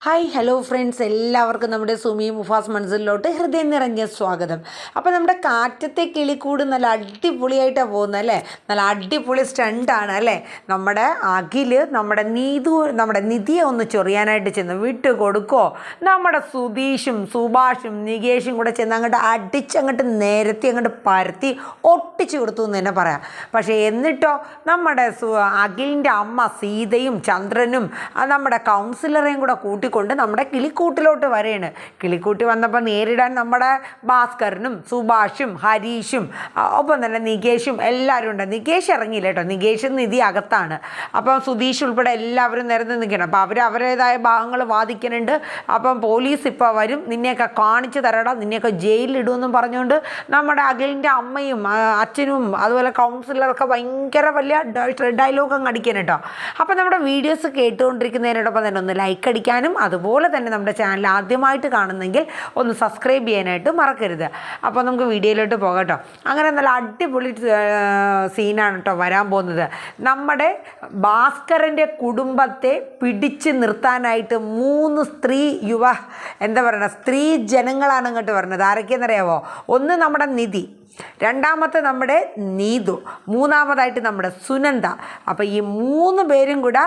Hi hello friends, എല്ലാവർക്കും നമ്മുടെ സുമി മുഫാസ് മൻസിലിലോട്ട് ഹൃദയം നിറഞ്ഞ സ്വാഗതം. അപ്പോൾ നമ്മുടെ കാറ്റത്തെ കിളിക്കൂട് നല്ല അടിപൊളിയായിട്ടാണ് പോകുന്നത് അല്ലേ. നല്ല അടിപൊളി സ്റ്റണ്ടാണ് അല്ലേ. നമ്മുടെ അഖില് നമ്മുടെ നിധിയെ ഒന്ന് ചൊറിയാനായിട്ട് ചെന്ന് വിട്ട് കൊടുക്കുമോ? നമ്മുടെ സുധീഷും സുഭാഷും നികേഷും കൂടെ ചെന്ന് അങ്ങോട്ട് അടിച്ചങ്ങോട്ട് നിരത്തി അങ്ങോട്ട് പരത്തി ഒട്ടിച്ചു കൊടുത്തു എന്ന് തന്നെ പറയാം. പക്ഷേ എന്നിട്ടോ നമ്മുടെ അഖിലിൻ്റെ അമ്മ സീതയും ചന്ദ്രനും നമ്മുടെ കൗൺസിലറേയും കൂടെ കൂട്ടി കൊണ്ട് നമ്മുടെ കിളിക്കൂട്ടിലോട്ട് വരെയാണ്. കിളിക്കൂട്ടി വന്നപ്പോൾ നേരിടാൻ നമ്മുടെ ഭാസ്കരനും സുഭാഷും ഹരീഷും ഒപ്പം തന്നെ നികേഷും എല്ലാവരും ഉണ്ട്. നികേഷ് ഇറങ്ങിയില്ല കേട്ടോ, നികേഷ് നിധി അകത്താണ്. അപ്പം സുധീഷ് ഉൾപ്പെടെ എല്ലാവരും നിരന്ന് നിൽക്കണം. അപ്പം അവരവരുടേതായ ഭാഗങ്ങൾ വാദിക്കുന്നുണ്ട്. അപ്പം പോലീസ് ഇപ്പോൾ വരും, നിന്നെയൊക്കെ കാണിച്ചു തരടാ, നിന്നെയൊക്കെ ജയിലിലിടുമെന്നും പറഞ്ഞുകൊണ്ട് നമ്മുടെ അഖിലിൻ്റെ അമ്മയും അച്ഛനും അതുപോലെ കൗൺസിലറൊക്കെ ഭയങ്കര വലിയ ഡയലോഗ് അങ്ങ് അടിക്കാൻ കേട്ടോ. അപ്പം നമ്മുടെ വീഡിയോസ് കേട്ടുകൊണ്ടിരിക്കുന്നതിനോടൊപ്പം തന്നെ ഒന്ന് ലൈക്ക് അടിക്കാനും അതുപോലെ തന്നെ നമ്മുടെ ചാനൽ ആദ്യമായിട്ട് കാണുന്നെങ്കിൽ ഒന്ന് സബ്സ്ക്രൈബ് ചെയ്യാനായിട്ട് മറക്കരുത്. അപ്പോൾ നമുക്ക് വീഡിയോയിലോട്ട് പോകാം കേട്ടോ. അങ്ങനെ നല്ല അടിപൊളി സീനാണ് കേട്ടോ വരാൻ പോകുന്നത്. നമ്മുടെ ഭാസ്കരൻ്റെ കുടുംബത്തെ പിടിച്ച് നിർത്താനായിട്ട് 3 സ്ത്രീ ജനങ്ങളാണ് അങ്ങോട്ട് വരുന്നത്. ആരൊക്കെയെന്നറിയാവോ? ഒന്ന് നമ്മുടെ നിധി, രണ്ടാമത്തെ നമ്മുടെ നീതു, മൂന്നാമതായിട്ട് നമ്മുടെ സുനന്ദ. അപ്പോൾ ഈ 3 പേരും കൂടെ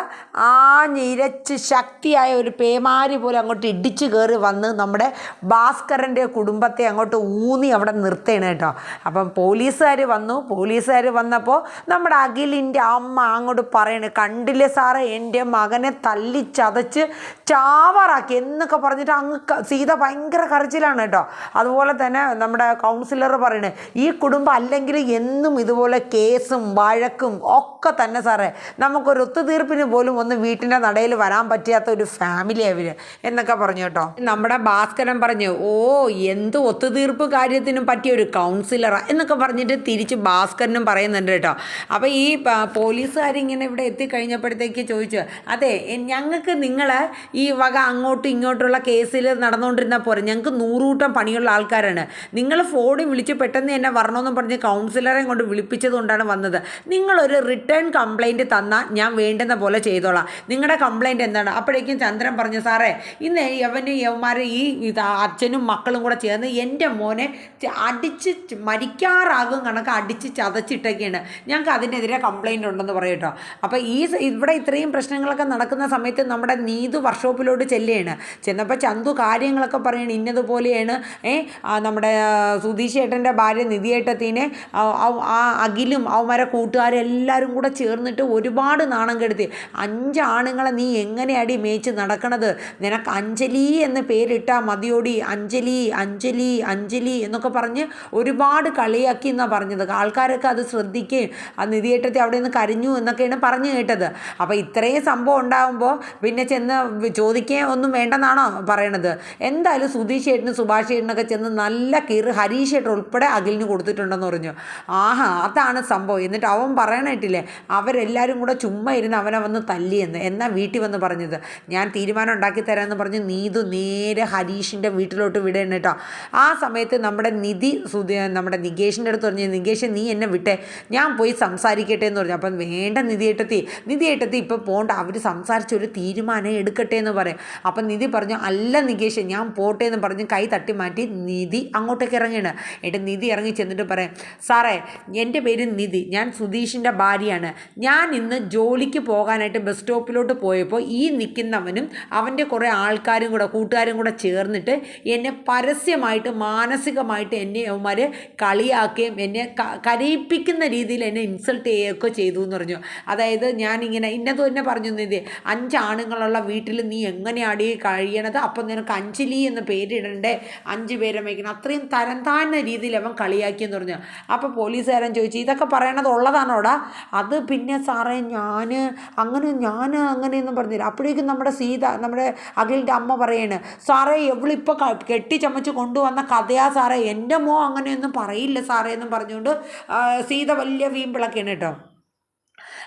ആഞ്ഞിരച്ച് ശക്തിയായ ഒരു പേമാരി പോലെ അങ്ങോട്ട് ഇടിച്ചു കയറി വന്ന് നമ്മുടെ ഭാസ്കരൻ്റെ കുടുംബത്തെ അങ്ങോട്ട് ഊന്നി അവിടെ നിർത്തേണ് കേട്ടോ. അപ്പം പോലീസുകാർ വന്നപ്പോൾ നമ്മുടെ അഖിലിൻ്റെ അമ്മ അങ്ങോട്ട് പറയണേ, കണ്ടില്ലേ സാറേ എൻ്റെ മകനെ തല്ലിച്ചതച്ച് ചാവാറാക്കി എന്നൊക്കെ പറഞ്ഞിട്ട് അങ്ങ് സീത ഭയങ്കര കരച്ചിലാണ് കേട്ടോ. അതുപോലെ തന്നെ നമ്മുടെ കൗൺസിലർ പറയണേ, ഈ കുടുംബം അല്ലെങ്കിൽ എന്നും ഇതുപോലെ കേസും വഴക്കും ഒക്കെ തന്നെ സാറേ, നമുക്കൊരു ഒത്തുതീർപ്പിന് പോലും ഒന്ന് വീട്ടിൻ്റെ നടയിൽ വരാൻ പറ്റാത്ത ഒരു ഫാമിലി അവർ എന്നൊക്കെ പറഞ്ഞു കേട്ടോ. നമ്മുടെ ഭാസ്കരൻ പറഞ്ഞു, ഓ എന്ത് ഒത്തുതീർപ്പ് കാര്യത്തിനും പറ്റിയ ഒരു കൗൺസിലറാണ് എന്നൊക്കെ പറഞ്ഞിട്ട് തിരിച്ച് ഭാസ്കരനും പറയുന്നുണ്ട് കേട്ടോ. അപ്പോൾ ഈ പോലീസുകാരിങ്ങനെ ഇവിടെ എത്തിക്കഴിഞ്ഞപ്പോഴത്തേക്ക് ചോദിച്ചു, അതെ ഞങ്ങൾക്ക് നിങ്ങൾ ഈ വക അങ്ങോട്ടും ഇങ്ങോട്ടുള്ള കേസിൽ നടന്നുകൊണ്ടിരുന്നാൽ പോരെ, ഞങ്ങൾക്ക് 100 കൂട്ടം പണിയുള്ള ആൾക്കാരാണ്. നിങ്ങൾ ഫോണിൽ വിളിച്ച് പെട്ടെന്ന് തന്നെ വരണമെന്നും പറഞ്ഞ് കൗൺസിലറെ കൊണ്ട് വിളിപ്പിച്ചത് കൊണ്ടാണ് വന്നത്. നിങ്ങളൊരു റിട്ടേൺ കംപ്ലയിൻറ്റ് തന്നാൽ ഞാൻ വേണ്ടുന്ന പോലെ ചെയ്തോളാം. നിങ്ങളുടെ കംപ്ലയിൻറ്റ് എന്താണ്? അപ്പോഴേക്കും ചന്ദ്രൻ പറഞ്ഞു, സാറേ ഇന്ന് യവന്മാർ ഈ അച്ഛനും മക്കളും കൂടെ ചേർന്ന് എൻ്റെ മോനെ അടിച്ച് മരിക്കാറാകും കണക്ക് അടിച്ച് ചതച്ചിട്ടൊക്കെയാണ്, ഞങ്ങൾക്ക് അതിനെതിരെ കംപ്ലയിൻ്റ് ഉണ്ടെന്ന് പറയട്ടോ. അപ്പോൾ ഇവിടെ ഇത്രയും പ്രശ്നങ്ങളൊക്കെ നടക്കുന്ന സമയത്ത് നമ്മുടെ നീതു വർക്ക്ഷോപ്പിലോട്ട് ചെന്നപ്പോൾ ചന്തു കാര്യങ്ങളൊക്കെ പറയണം, ഇന്നതുപോലെയാണ് നമ്മുടെ സുധീഷ് ഏട്ടൻ്റെ ഭാര്യ നിധിയേട്ടത്തിനെ അഖിലും അവന്മാരെ കൂട്ടുകാരെല്ലാവരും കൂടെ ചേർന്നിട്ട് ഒരുപാട് നാണം കെടുത്തി. 5 ആണുങ്ങളെ നീ എങ്ങനെയാടി മേച്ച് നടക്കണത്? നിനക്ക് അഞ്ജലി എന്ന് പേരിട്ടാൽ മതിയോടി, അഞ്ജലി എന്നൊക്കെ പറഞ്ഞ് ഒരുപാട് കളിയാക്കി എന്നാണ് പറഞ്ഞത്. ആൾക്കാരൊക്കെ അത് ശ്രദ്ധിക്കുകയും ആ നിധിയേട്ടത്തി അവിടെ നിന്ന് കരഞ്ഞു എന്നൊക്കെയാണ് പറഞ്ഞു കേട്ടത്. അപ്പോൾ ഇത്രയും സംഭവം ഉണ്ടാകുമ്പോൾ പിന്നെ ചെന്ന് ചോദിക്കുകയും ഒന്നും വേണ്ടെന്നാണോ പറയണത്? എന്തായാലും സുധീഷ് ഏട്ടനും സുഭാഷ് ഏട്ടനൊക്കെ ചെന്ന് നല്ല കീറ് ഹരീഷ് ഏട്ടൻ ഉൾപ്പെടെ അഖിലിന് കൊടുത്തിട്ടുണ്ടെന്ന് പറഞ്ഞു. അതാണ് സംഭവം. എന്നിട്ട് അവൻ പറയണിട്ടില്ലേ, അവരെല്ലാവരും കൂടെ ചുമ്മാ ഇരുന്ന് അവനെ വന്ന് തല്ലിയെന്ന്. എന്നാൽ വീട്ടിൽ വന്ന് പറഞ്ഞത്, ഞാൻ തീരുമാനം ഉണ്ടാക്കി തരാമെന്ന് പറഞ്ഞ് നീതു നേരെ ഹരീഷിൻ്റെ വീട്ടിലോട്ട് വിടണം കേട്ടോ. ആ സമയത്ത് നമ്മുടെ നമ്മുടെ നികേഷിൻ്റെ അടുത്ത് പറഞ്ഞു, നികേഷ് നീ എന്നെ വിട്ടേ, ഞാൻ പോയി സംസാരിക്കട്ടെ എന്ന് പറഞ്ഞു. അപ്പം വേണ്ട നിധിയേട്ടത്തി ഇപ്പോൾ പോകണ്ട, അവർ സംസാരിച്ചൊരു തീരുമാനം എടുക്കട്ടെ എന്ന് പറയും. അപ്പം നിധി പറഞ്ഞു, അല്ല നികേഷ് ഞാൻ പോട്ടെ എന്ന് പറഞ്ഞ് കൈ തട്ടി മാറ്റി നിധി അങ്ങോട്ടേക്ക് ഇറങ്ങിയാണ്. എന്നിട്ട് നിധി ഇറങ്ങി ചെന്നിട്ട് പറയാം, സാറേ എൻ്റെ പേര് നിധി, ഞാൻ സുധീഷിൻ്റെ ഭാര്യയാണ്. ഞാൻ ഇന്ന് ജോലിക്ക് പോകാനായിട്ട് ബസ് സ്റ്റോപ്പിലോട്ട് പോയപ്പോൾ ഈ നിൽക്കുന്നവനും അവൻ്റെ കുറേ ആൾക്കാരും കൂട്ടുകാരും ചേർന്നിട്ട് എന്നെ പരസ്യമായിട്ട് മാനസികമായിട്ട് എന്നെ അവന്മാർ കളിയാക്കുകയും എന്നെ കരയിപ്പിക്കുന്ന രീതിയിൽ എന്നെ ഇൻസൾട്ട് ചെയ്യുകയൊക്കെ ചെയ്തു എന്ന് പറഞ്ഞു. അതായത് ഞാനിങ്ങനെ ഇന്നത് തന്നെ പറഞ്ഞു, നിധി 5 ആണുങ്ങളുള്ള വീട്ടിൽ നീ എങ്ങനെയാണ് കഴിയണത്? അപ്പം നിനക്ക് അഞ്ജലി എന്ന് പേരിടണ്ടേ, 5 പേരെ വയ്ക്കണം, അത്രയും തരം താഴ്ന്ന രീതിയിൽ അവൻ കളിയാക്കിയെന്ന് പറഞ്ഞു. അപ്പോൾ പോലീസുകാരൻ ചോദിച്ചു, ഇതൊക്കെ പറയണത് ഉള്ളതാണോടാ? അത് പിന്നെ സാറേ ഞാൻ അങ്ങനെയൊന്നും പറഞ്ഞില്ല. അപ്പോഴേക്കും നമ്മുടെ അഖിലിൻ്റെ അമ്മ പറയാണ്, സാറേ എവളിപ്പോൾ കെട്ടിച്ചമച്ച് കൊണ്ടുവന്ന കഥയാ സാറേ, എൻ്റെ മോ അങ്ങനെയൊന്നും പറയില്ല സാറേ എന്നും പറഞ്ഞുകൊണ്ട് സീത വലിയ വീമ്പിളൊക്കെയാണ് കേട്ടോ.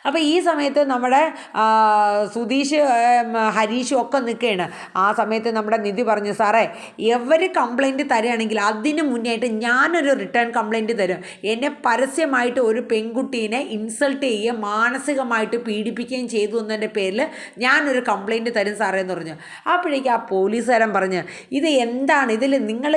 അപ്പോൾ ഈ സമയത്ത് നമ്മുടെ സുധീഷ് ഹരീഷും ഒക്കെ നിൽക്കുകയാണ്. ആ സമയത്ത് നമ്മുടെ നിധി പറഞ്ഞു, സാറേ എവർ കംപ്ലൈൻറ്റ് തരികയാണെങ്കിൽ അതിന് മുന്നേയായിട്ട് ഞാനൊരു റിട്ടേൺ കംപ്ലൈൻറ്റ് തരും. എന്നെ പരസ്യമായിട്ട് ഒരു പെൺകുട്ടീനെ ഇൻസൾട്ട് ചെയ്യുകയും മാനസികമായിട്ട് പീഡിപ്പിക്കുകയും ചെയ്തു എന്നതിൻ്റെ പേരിൽ ഞാനൊരു കംപ്ലൈൻറ്റ് തരും സാറേ എന്ന് പറഞ്ഞു. അപ്പോഴേക്കും ആ പോലീസുകാരൻ പറഞ്ഞ്, ഇത് എന്താണ്, ഇതിൽ നിങ്ങൾ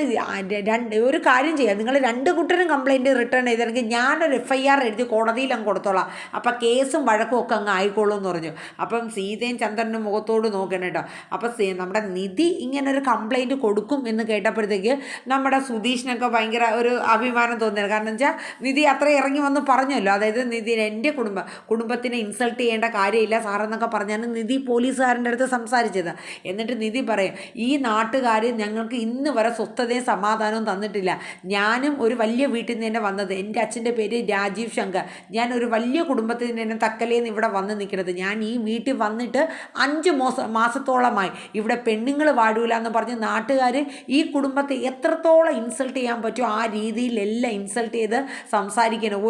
ഒരു കാര്യം ചെയ്യുക, നിങ്ങൾ 2 കൂട്ടരും കംപ്ലൈൻറ്റ് റിട്ടേൺ ചെയ്തിട്ടുണ്ടെങ്കിൽ ഞാനൊരു FIR എഴുതി കോടതിയിൽ അങ്ങ് കൊടുത്തോളാം, അപ്പം കേസും വഴക്കും ഒക്കെ അങ്ങ് ആയിക്കോളൂ എന്ന് പറഞ്ഞു. അപ്പം സീതയും ചന്ദ്രനും മുഖത്തോട് നോക്കണം കേട്ടോ. അപ്പം നമ്മുടെ നിധി ഇങ്ങനെ ഒരു കംപ്ലൈൻറ്റ് കൊടുക്കും എന്ന് കേട്ടപ്പോഴത്തേക്ക് നമ്മുടെ സുധീഷിനൊക്കെ ഭയങ്കര ഒരു അഭിമാനം തോന്നിയത്. കാരണം വെച്ചാൽ നിധി അത്ര ഇറങ്ങി വന്ന് പറഞ്ഞല്ലോ, അതായത് നിധി എൻ്റെ കുടുംബത്തിനെ ഇൻസൾട്ട് ചെയ്യേണ്ട കാര്യമില്ല സാറെന്നൊക്കെ പറഞ്ഞാണ് നിധി പോലീസുകാരൻ്റെ അടുത്ത് സംസാരിച്ചത്. എന്നിട്ട് നിധി പറയും, ഈ നാട്ടുകാർ ഞങ്ങൾക്ക് ഇന്ന് വരെ സ്വസ്ഥതയും സമാധാനവും തന്നിട്ടില്ല. ഞാനും ഒരു വലിയ വീട്ടിൽ നിന്ന് തന്നെ വന്നത്, എൻ്റെ അച്ഛൻ്റെ പേര് രാജീവ് ശങ്കർ, ഞാൻ ഒരു വലിയ കുടുംബത്തിൽ നിന്ന് തന്നെ തക്കലേന്ന് ഇവിടെ വന്ന് നിൽക്കുന്നത്. ഞാൻ ഈ വീട്ടിൽ വന്നിട്ട് 5 മാസത്തോളമായി. ഇവിടെ പെണ്ണുങ്ങൾ വാഴൂല എന്ന് പറഞ്ഞ് നാട്ടുകാർ ഈ കുടുംബത്തെ എത്രത്തോളം ഇൻസൾട്ട് ചെയ്യാൻ പറ്റുമോ ആ രീതിയിലെല്ലാം ഇൻസൾട്ട് ചെയ്ത് സംസാരിക്കണം.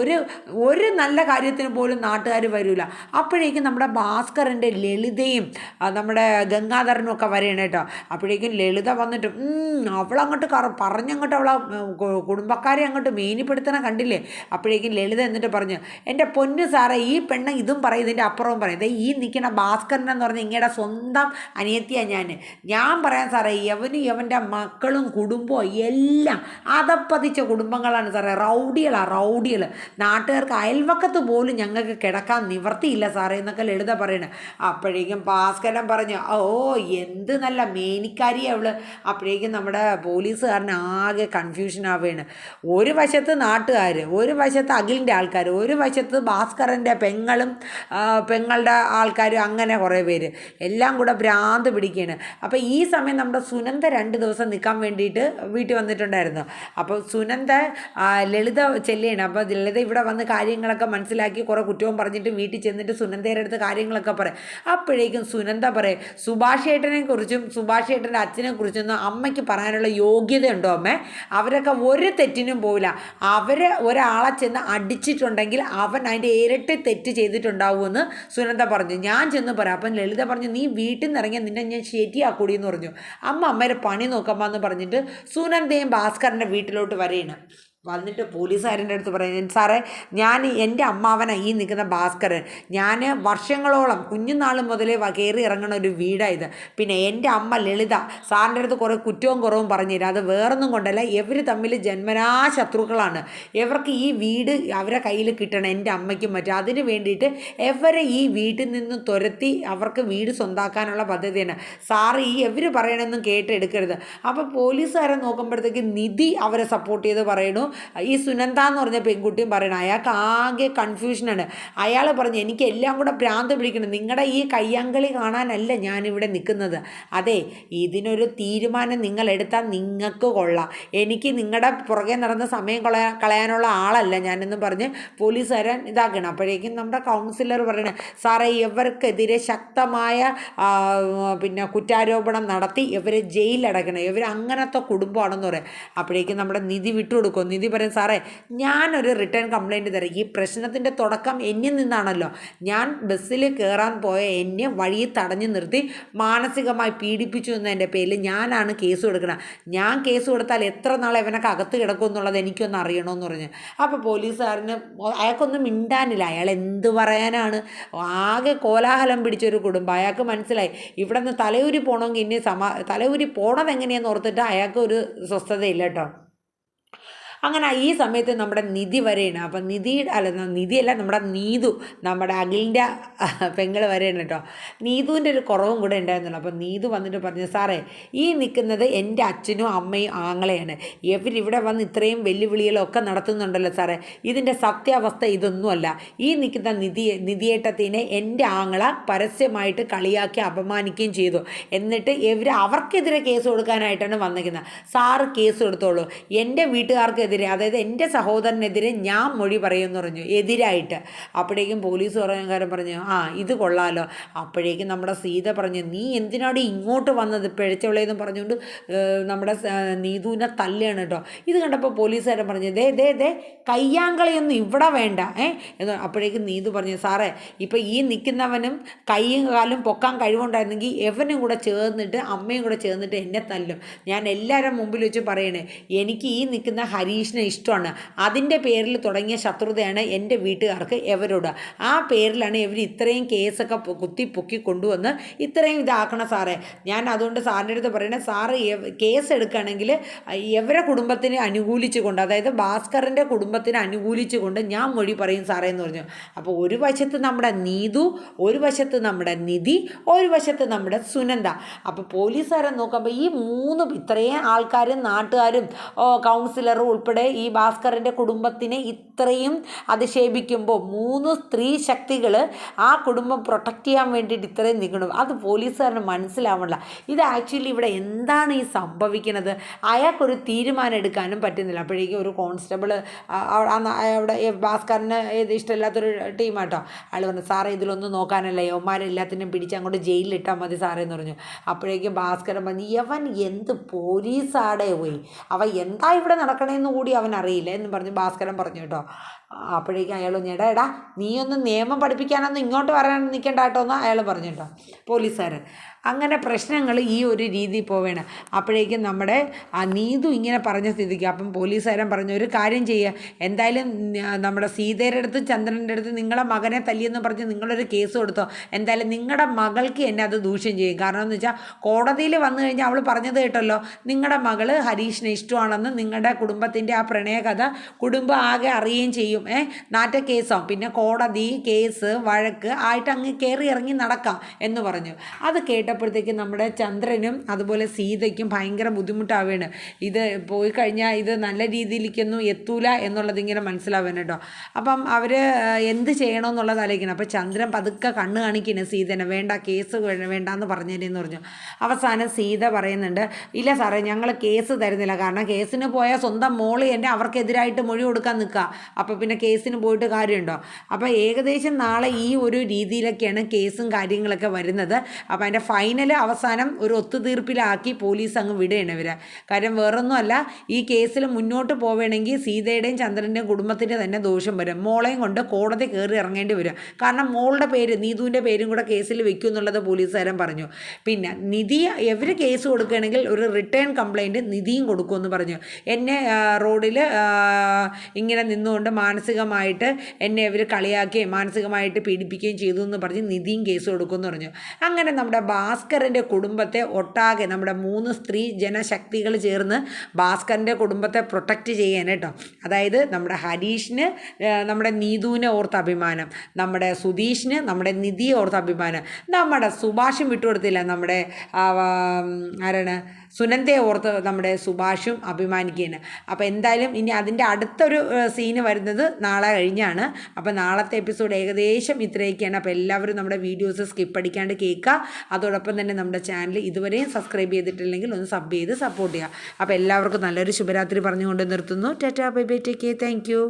ഒരു നല്ല കാര്യത്തിന് പോലും നാട്ടുകാർ വരില്ല. അപ്പോഴേക്കും നമ്മുടെ ഭാസ്കറിൻ്റെ ലളിതയും നമ്മുടെ ഗംഗാധരനും ഒക്കെ വരെയാണ് കേട്ടോ. അപ്പോഴേക്കും ലളിത വന്നിട്ട് അവളങ്ങോട്ട് പറഞ്ഞങ്ങോട്ട് അവളെ കുടുംബക്കാരെ അങ്ങോട്ട് മേനിപ്പെടുത്തണ കണ്ടില്ലേ. അപ്പോഴേക്കും ലളിത എന്നിട്ട് പറഞ്ഞു, എൻ്റെ പൊന്നു സാറേ ഈ പെണ്ണ് ഇതും പറയും ഇതിൻ്റെ അപ്പുറവും പറയും. ഈ നിൽക്കുന്ന ഭാസ്കരനെന്ന് പറഞ്ഞാൽ ഇങ്ങയുടെ സ്വന്തം അനിയത്തിയാണ് ഞാൻ പറയാൻ സാറേ, യവൻ്റെ മക്കളും കുടുംബവും എല്ലാം അതപ്പതിച്ച കുടുംബങ്ങളാണ് സാറേ. റൗഡികൾ നാട്ടുകാർക്ക് അയൽവക്കത്ത് പോലും ഞങ്ങൾക്ക് കിടക്കാൻ നിവർത്തിയില്ല സാറേ എന്നൊക്കെ ലളിത പറയണേ. അപ്പോഴേക്കും ഭാസ്കരൻ പറഞ്ഞു, ഓ എന്ത് നല്ല മേനിക്കാരി അവള്. അപ്പോഴേക്കും നമ്മുടെ പോലീസുകാരന് ആകെ കൺഫ്യൂഷൻ ആവുകയാണ്. ഒരു വശത്ത് നാട്ടുകാർ, ഒരു വശത്ത് അഖിലിൻ്റെ ആൾക്കാർ, ഒരു വശത്ത് ഭാസ്കരൻ്റെ പെങ്ങളുടെ ആൾക്കാർ, അങ്ങനെ കുറേ പേര് എല്ലാം കൂടെ ഭ്രാന്ത് പിടിക്കുകയാണ്. അപ്പോൾ ഈ സമയം നമ്മുടെ സുനന്ദ 2 ദിവസം നിൽക്കാൻ വേണ്ടിയിട്ട് വീട്ടിൽ വന്നിട്ടുണ്ടായിരുന്നു. അപ്പോൾ സുനന്ദ ലളിത ചെല്ലുകയാണ്. അപ്പോൾ ലളിത ഇവിടെ വന്ന് കാര്യങ്ങളൊക്കെ മനസ്സിലാക്കി കുറേ കുറ്റവും പറഞ്ഞിട്ട് വീട്ടിൽ ചെന്നിട്ട് സുനന്ദയുടെ അടുത്ത് കാര്യങ്ങളൊക്കെ പറയും. അപ്പോഴേക്കും സുനന്ദ പറയും, സുഭാഷ് ഏട്ടനെ കുറിച്ചും സുഭാഷ് ഏട്ടൻ്റെ അച്ഛനെ കുറിച്ചൊന്നും അമ്മയ്ക്ക് പറയാനുള്ള യോഗ്യതയുണ്ടോ അമ്മേ? അവരൊക്കെ ഒരു തെറ്റിനും പോവില്ല. അവർ ഒരാളെ ചെന്ന് അടിച്ചിട്ടുണ്ടെങ്കിൽ അവൻ അതിൻ്റെ ഇരട്ടി തെറ്റ് ചെയ്തിട്ടുണ്ടാവുമെന്ന് സുനന്ദ പറഞ്ഞു. ഞാൻ ചെന്ന് പറയാം. അപ്പം ലളിത പറഞ്ഞു, നീ വീട്ടിൽ നിന്ന് ഇറങ്ങിയാൽ നിന്നെ ഞാൻ ശരിയാക്കൂടി എന്ന് പറഞ്ഞു. അമ്മയുടെ പണി നോക്കാമെന്ന് പറഞ്ഞിട്ട് സുനന്ദയും ഭാസ്കരൻ്റെ വീട്ടിലോട്ട് വരെയാണ്. വന്നിട്ട് പോലീസുകാരൻ്റെ അടുത്ത് പറയുന്നത്, സാറേ എൻ്റെ അമ്മാവനാണ് ഈ നിൽക്കുന്ന ഭാസ്കരൻ. ഞാൻ വർഷങ്ങളോളം കുഞ്ഞുനാൾ മുതലേ കയറി ഇറങ്ങുന്ന ഒരു വീടായത്. പിന്നെ എൻ്റെ അമ്മ ലളിത സാറിൻ്റെ അടുത്ത് കുറേ കുറ്റവും കുറവും പറഞ്ഞുതരാം. അത് വേറൊന്നും കൊണ്ടല്ല, ഇവർ തമ്മിൽ ജന്മനാ ശത്രുക്കളാണ്. ഇവർക്ക് ഈ വീട് അവരെ കയ്യിൽ കിട്ടണം, എൻ്റെ അമ്മയ്ക്കും മറ്റും. അതിന് വേണ്ടിയിട്ട് ഇവരെ ഈ വീട്ടിൽ നിന്ന് തുരത്തി അവർക്ക് വീട് സ്വന്താക്കാനുള്ള പദ്ധതിയാണ്. സാറ് ഇവർ പറയണമെന്നും കേട്ടെടുക്കരുത്. അപ്പോൾ പോലീസുകാരെ നോക്കുമ്പോഴത്തേക്ക് നിധി അവരെ സപ്പോർട്ട് ചെയ്ത് പറയണു. ഈ സുനന്ദ എന്ന് പറഞ്ഞ പെൺകുട്ടിയും പറയണം, അയാൾക്ക് ആകെ കൺഫ്യൂഷനാണ്. അയാൾ പറഞ്ഞു, എനിക്ക് എല്ലാം കൂടെ ഭ്രാന്ത് പിടിക്കണം, നിങ്ങളുടെ ഈ കയ്യാങ്കളി കാണാനല്ല ഞാനിവിടെ നിൽക്കുന്നത്. അതെ, ഇതിനൊരു തീരുമാനം നിങ്ങൾ എടുത്താൽ നിങ്ങൾക്ക് കൊള്ളാം. എനിക്ക് നിങ്ങളുടെ പുറകെ നടന്ന സമയം കളയാനുള്ള ആളല്ല ഞാനെന്നും പറഞ്ഞ് പോലീസുകാരൻ ഇതാക്കണം. അപ്പോഴേക്കും നമ്മുടെ കൗൺസിലർ പറയണേ, സാറേ ഇവർക്കെതിരെ ശക്തമായ കുറ്റാരോപണം നടത്തി ഇവരെ ജയിലടക്കണം, ഇവർ അങ്ങനത്തെ കുടുംബമാണെന്ന് പറയാം. അപ്പോഴേക്കും നമ്മുടെ നിധി വിട്ടുകൊടുക്കും. നിധി പറയും, സാറേ ഞാനൊരു റിട്ടേൺ കംപ്ലൈൻറ്റ് തരാം. ഈ പ്രശ്നത്തിൻ്റെ തുടക്കം എന്നിൽ നിന്നാണല്ലോ. ഞാൻ ബസ്സിൽ കയറാൻ പോയ എന്നെ വഴിയിൽ തടഞ്ഞു നിർത്തി മാനസികമായി പീഡിപ്പിച്ചു എന്നതിൻ്റെ പേരിൽ ഞാനാണ് കേസ് കൊടുക്കണം. ഞാൻ കേസ് കൊടുത്താൽ എത്ര നാൾ ഇവനൊക്കെ അകത്ത് കിടക്കും എന്നുള്ളത് എനിക്കൊന്ന് അറിയണമെന്ന് പറഞ്ഞു. അപ്പോൾ പോലീസുകാരന് അയാൾക്കൊന്നും മിണ്ടാനില്ല. അയാൾ എന്ത് പറയാനാണ്? ആകെ കോലാഹലം പിടിച്ചൊരു കുടുംബം. അയാൾക്ക് മനസ്സിലായി ഇവിടെ നിന്ന് തലയൂരി പോകണമെങ്കിൽ ഇനി തലയൂരി പോണത് എങ്ങനെയാണെന്ന് ഓർത്തിട്ട് അയാൾക്ക് ഒരു സ്വസ്ഥതയില്ല കേട്ടോ. അങ്ങനെ ഈ സമയത്ത് നമ്മുടെ നിധി വരെയാണ്. അപ്പം നിധിയല്ല, നമ്മുടെ നീതു, നമ്മുടെ അഖിലിൻ്റെ പെങ്ങൾ വരെയാണ് കേട്ടോ. നീതുവിൻ്റെ ഒരു കുറവും കൂടെ ഉണ്ടായിരുന്നല്ലോ. അപ്പം നീതു വന്നിട്ട് പറഞ്ഞു, സാറേ ഈ നിൽക്കുന്നത് എൻ്റെ അച്ഛനും അമ്മയും ആങ്ങളെയാണ്. ഇവരിവിടെ വന്ന് ഇത്രയും വെല്ലുവിളികളൊക്കെ നടത്തുന്നുണ്ടല്ലോ സാറേ, ഇതിൻ്റെ സത്യാവസ്ഥ ഇതൊന്നുമല്ല. ഈ നിൽക്കുന്ന നിധിയേട്ടത്തിനെ എൻ്റെ ആങ്ങള പരസ്യമായിട്ട് കളിയാക്കി അപമാനിക്കുകയും ചെയ്തു. എന്നിട്ട് അവർക്കെതിരെ കേസ് കൊടുക്കാനായിട്ടാണ് വന്നിരിക്കുന്നത്. സാറ് കേസ് കൊടുത്തോളൂ. എൻ്റെ വീട്ടുകാർക്കെതിരെ സഹോദരനെതിരെ, അതായത് എൻ്റെ സഹോദരനെതിരെ ഞാൻ മൊഴി പറയുമെന്ന് പറഞ്ഞു, എതിരായിട്ട്. അപ്പോഴേക്കും പോലീസ് പറയാൻ പറഞ്ഞു, ആ ഇത് കൊള്ളാലോ. അപ്പോഴേക്കും നമ്മുടെ സീത പറഞ്ഞു, നീ എന്തിനാണ് ഇങ്ങോട്ട് വന്നത് പിഴച്ചുള്ളതെന്ന് പറഞ്ഞുകൊണ്ട് നമ്മുടെ നീതുവിനെ തല്ലുകയാണ് കേട്ടോ. ഇത് കണ്ടപ്പോൾ പോലീസുകാരൻ പറഞ്ഞു, ദേ കയ്യാങ്കളിയൊന്നും ഇവിടെ വേണ്ട എന്ന്. അപ്പോഴേക്കും നീതു പറഞ്ഞു, സാറേ ഇപ്പം ഈ നിൽക്കുന്നവനും കൈയും കാലും പൊക്കാൻ കഴിവുണ്ടായിരുന്നെങ്കിൽ എവനും കൂടെ ചേർന്നിട്ട് അമ്മയും കൂടെ ചേർന്നിട്ട് എന്നെ തല്ലും. ഞാൻ എല്ലാവരും മുമ്പിൽ വെച്ച് പറയണേ, എനിക്ക് ഈ നിൽക്കുന്ന ഹരീഷിനെ ഇഷ്ടമാണ്. അതിൻ്റെ പേരിൽ തുടങ്ങിയ ശത്രുതയാണ് എൻ്റെ വീട്ടുകാർക്ക് എവരോട്. ആ പേരിലാണ് ഇവർ ഇത്രയും കേസൊക്കെ പൊക്കി കൊണ്ടുവന്ന് ഇത്രയും ഇതാക്കണം സാറേ. ഞാൻ അതുകൊണ്ട് സാറിൻ്റെ അടുത്ത് പറയണേ, സാറ് കേസ് എടുക്കുകയാണെങ്കിൽ എവരെ കുടുംബത്തിന് അനുകൂലിച്ചുകൊണ്ട്, അതായത് ഭാസ്കറിൻ്റെ കുടുംബത്തിന് അനുകൂലിച്ചുകൊണ്ട് ഞാൻ മൊഴി പറയും സാറേ എന്ന് പറഞ്ഞു. അപ്പോൾ ഒരു വശത്ത് നമ്മുടെ നീതു, ഒരു വശത്ത് നമ്മുടെ നിധി, ഒരു വശത്ത് നമ്മുടെ സുനന്ദ. അപ്പോൾ പോലീസുകാരൻ നോക്കുമ്പോൾ ഈ ഇത്രയും ആൾക്കാരും നാട്ടുകാരും കൗൺസിലറും ഉൾപ്പെടെ ഈ ഭാസ്കറിൻ്റെ കുടുംബത്തിനെ ഇത്രയും അധിക്ഷേപിക്കുമ്പോൾ 3 സ്ത്രീ ശക്തികൾ ആ കുടുംബം പ്രൊട്ടക്റ്റ് ചെയ്യാൻ വേണ്ടിയിട്ട് ഇത്രയും നിൽക്കണം. അത് പോലീസുകാരന് മനസ്സിലാവണില്ല. ഇത് ആക്ച്വലി ഇവിടെ എന്താണ് ഈ സംഭവിക്കുന്നത്? അയാൾക്കൊരു തീരുമാനം എടുക്കാനും പറ്റുന്നില്ല. അപ്പോഴേക്കും ഒരു കോൺസ്റ്റബിൾ അവിടെ ഭാസ്കറിന് ഇഷ്ടമില്ലാത്തൊരു ടീമാട്ടോ, അയാൾ പറഞ്ഞു, സാറേ ഇതിലൊന്നും നോക്കാനല്ല, യവന്മാരെല്ലാത്തിനും പിടിച്ച് അങ്ങോട്ട് ജയിലിലിട്ടാൽ മതി സാറേ എന്ന് പറഞ്ഞു. അപ്പോഴേക്കും ഭാസ്കരൻ പറഞ്ഞു, യവൻ എന്ത് പോലീസാടെ പോയി, അവൻ എന്താ ഇവിടെ നടക്കണേന്ന് കൂടി അവൻ അറിയില്ല എന്ന് പറഞ്ഞ് ഭാസ്കരൻ പറഞ്ഞു കേട്ടോ. അപ്പോഴേക്കും അയാൾ എടാ നീയൊന്നും നിയമം പഠിപ്പിക്കാനൊന്നും ഇങ്ങോട്ട് വരാൻ നിൽക്കണ്ട കേട്ടോ എന്ന് അയാൾ പറഞ്ഞു കേട്ടോ പോലീസുകാരൻ. അങ്ങനെ പ്രശ്നങ്ങൾ ഈ ഒരു രീതിയിൽ പോവേണം. അപ്പോഴേക്കും നമ്മുടെ ആ നീതു ഇങ്ങനെ പറഞ്ഞ സ്ഥിതിക്ക് അപ്പം പോലീസുകാരൻ പറഞ്ഞു, ഒരു കാര്യം ചെയ്യുക, എന്തായാലും നമ്മുടെ സീതയുടെ അടുത്ത് ചന്ദ്രൻ്റെ അടുത്ത് നിങ്ങളെ മകനെ തല്ലിയെന്ന് പറഞ്ഞ് നിങ്ങളൊരു കേസ് കൊടുത്തോ. എന്തായാലും നിങ്ങളുടെ മകൾക്ക് എന്നെ അത് ദൂഷ്യം ചെയ്യും. കാരണം എന്ന് വെച്ചാൽ കോടതിയിൽ വന്നു കഴിഞ്ഞാൽ അവൾ പറഞ്ഞത് കേട്ടല്ലോ, നിങ്ങളുടെ മകൾ ഹരീഷിനെ ഇഷ്ടമാണെന്ന്, നിങ്ങളുടെ കുടുംബത്തിൻ്റെ ആ പ്രണയകഥ കുടുംബം ആകെ അറിയുകയും ചെയ്യും. നാറ്റ കേസാവും, പിന്നെ കോടതി കേസ് വഴക്ക് ആയിട്ട് അങ്ങ് കയറി ഇറങ്ങി നടക്കാം എന്ന് പറഞ്ഞു. അത് കേട്ടപ്പോഴത്തേക്കും നമ്മുടെ ചന്ദ്രനും അതുപോലെ സീതയ്ക്കും ഭയങ്കര ബുദ്ധിമുട്ടാവുകയാണ്. ഇത് പോയി കഴിഞ്ഞാൽ ഇത് നല്ല രീതിയിലേക്കൊന്നും എത്തൂല എന്നുള്ളത് ഇങ്ങനെ മനസ്സിലാവുകയാണ് കേട്ടോ. അപ്പം അവർ എന്ത് ചെയ്യണമെന്നുള്ളത് ആലോചിക്കണം. അപ്പോൾ ചന്ദ്രൻ പതുക്കെ കണ്ണ് കാണിക്കുന്നു സീതനെ, വേണ്ട കേസ് വേണ്ടാന്ന് പറഞ്ഞേനെന്ന് പറഞ്ഞു. അവസാനം സീത പറയുന്നുണ്ട്, ഇല്ല സാറേ ഞങ്ങൾ കേസ് തരുന്നില്ല, കാരണം കേസിന് പോയാൽ സ്വന്തം മോള് എൻ്റെ അവർക്കെതിരായിട്ട് മൊഴി കൊടുക്കാൻ നിൽക്കുക, അപ്പോൾ പിന്നെ കേസിന് പോയിട്ട് കാര്യമുണ്ടോ. അപ്പോൾ ഏകദേശം നാളെ ഈ ഒരു രീതിയിലൊക്കെയാണ് കേസും കാര്യങ്ങളൊക്കെ വരുന്നത്. അപ്പോൾ അതിൻ്റെ ഫൈനൽ അവസാനം ഒരു ഒത്തുതീർപ്പിലാക്കി പോലീസ് അങ്ങ് വിടുകയാണ് ഇവരെ. കാര്യം വേറൊന്നുമല്ല, ഈ കേസിൽ മുന്നോട്ട് പോവുകയാണെങ്കിൽ സീതയുടെയും ചന്ദ്രൻ്റെയും കുടുംബത്തിൻ്റെ തന്നെ ദോഷം വരും. മോളെയും കൊണ്ട് കോടതി കയറി ഇറങ്ങേണ്ടി വരും. കാരണം മോളുടെ പേര് നീതുവിൻ്റെ പേരും കൂടെ കേസിൽ വെക്കും എന്നുള്ളത് പോലീസുകാരൻ പറഞ്ഞു. പിന്നെ നിധി ഇവർ കേസ് കൊടുക്കുകയാണെങ്കിൽ ഒരു റിട്ടേൺ കംപ്ലയിൻറ്റ് നിധിയും കൊടുക്കുമെന്ന് പറഞ്ഞു. എന്നെ റോഡിൽ ഇങ്ങനെ നിന്നുകൊണ്ട് മാനസികമായിട്ട് എന്നെ ഇവർ കളിയാക്കുകയും മാനസികമായിട്ട് പീഡിപ്പിക്കുകയും ചെയ്തു എന്ന് പറഞ്ഞ് നിധിയും കേസ് കൊടുക്കുമെന്ന് പറഞ്ഞു. അങ്ങനെ നമ്മുടെ ഭാസ്കറിൻ്റെ കുടുംബത്തെ ഒട്ടാകെ നമ്മുടെ 3 സ്ത്രീ ജനശക്തികൾ ചേർന്ന് ഭാസ്കറിൻ്റെ കുടുംബത്തെ പ്രൊട്ടക്റ്റ് ചെയ്യാൻ കേട്ടോ. അതായത് നമ്മുടെ ഹരീഷിന് നമ്മുടെ നീതുവിനെ ഓർത്ത് അഭിമാനം, നമ്മുടെ സുധീഷിന് നമ്മുടെ നിധിയെ ഓർത്ത് അഭിമാനം, നമ്മുടെ സുഭാഷും വിട്ടുകൊടുത്തില്ല, നമ്മുടെ ആരാണ് സുനന്ദയെ ഓർത്ത് നമ്മുടെ സുഭാഷും അഭിമാനിക്കുകയാണ്. അപ്പോൾ എന്തായാലും ഇനി അതിൻ്റെ അടുത്തൊരു സീന് വരുന്നത് നാളെ കഴിഞ്ഞാണ്. അപ്പോൾ നാളത്തെ എപ്പിസോഡ് ഏകദേശം ഇത്രയൊക്കെയാണ്. അപ്പോൾ എല്ലാവരും നമ്മുടെ വീഡിയോസ് സ്കിപ്പ് അടിക്കാണ്ട് കേൾക്കുക. അതോടൊപ്പം തന്നെ നമ്മുടെ ചാനൽ ഇതുവരെയും സബ്സ്ക്രൈബ് ചെയ്തിട്ടില്ലെങ്കിൽ ഒന്ന് സബ് ചെയ്ത് സപ്പോർട്ട് ചെയ്യുക. അപ്പോൾ എല്ലാവർക്കും നല്ലൊരു ശുഭരാത്രി പറഞ്ഞുകൊണ്ട് നിർത്തുന്നു. Tata bye bye, take care, thank you.